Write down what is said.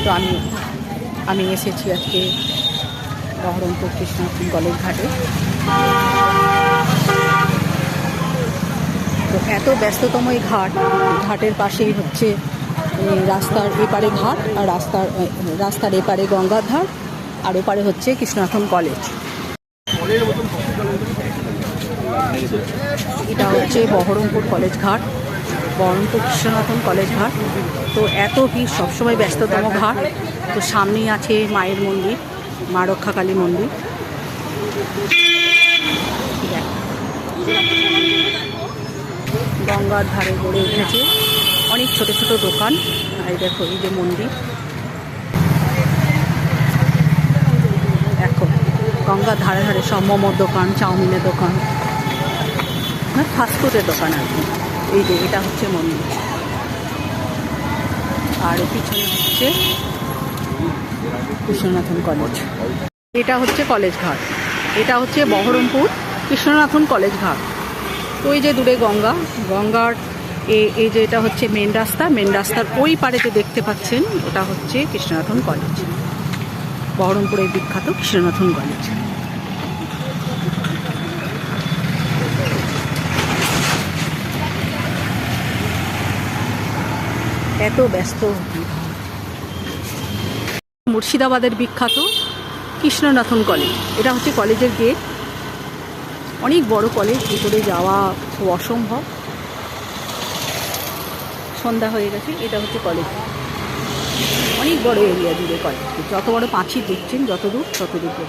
তো আমি এসেছি আজকে বহরমপুর কৃষ্ণনাথন কলেজ ঘাটে। তো এত ব্যস্ততম এই ঘাটের পাশেই হচ্ছে রাস্তার এপারে ঘাট, আর রাস্তার এপারে গঙ্গার ধার, আর ওপারে হচ্ছে কৃষ্ণনাথন কলেজ। এটা হচ্ছে বহরমপুর কলেজ ঘাট, বহরমপুর কৃষ্ণনাথন কলেজ ঘাট। তো এত ভিড়, সবসময় ব্যস্ততম ঘাট। তো সামনেই আছে মায়ের মন্দির, মা রক্ষাকালী মন্দির। গঙ্গার ধারে গড়ে উঠেছে অনেক ছোট ছোট দোকান। এই দেখো, এই যে মন্দির, দেখো গঙ্গার ধারে ধারে সব মোমোর দোকান, চাউমিনের দোকান, ফাস্টফুডের দোকান আর কি। এই যে এটা হচ্ছে মন্দির, আর পিছনে হচ্ছে কৃষ্ণনাথন কলেজ। এটা হচ্ছে কলেজ ঘাট, এটা হচ্ছে বহরমপুর কৃষ্ণনাথন কলেজ ঘাট। তো এই যে দূরে গঙ্গার এই যে এটা হচ্ছে মেন রাস্তার ওই পারে যে দেখতে পাচ্ছেন, ওটা হচ্ছে কৃষ্ণনাথন কলেজ, বহরমপুরের বিখ্যাত কৃষ্ণনাথন কলেজ। এত ব্যস্ত। মুর্শিদাবাদের বিখ্যাত কৃষ্ণনাথন কলেজ, এটা হচ্ছে কলেজের গেট। অনেক বড় কলেজ, ভিতরে যাওয়া খুব অসম্ভব। সন্ধ্যা হয়ে গেছে। এটা হচ্ছে কলেজ, অনেক বড় এরিয়া জুড়ে কলেজ। যত বড় পাঁচিল দেখছেন, যত দূর পর্যন্ত।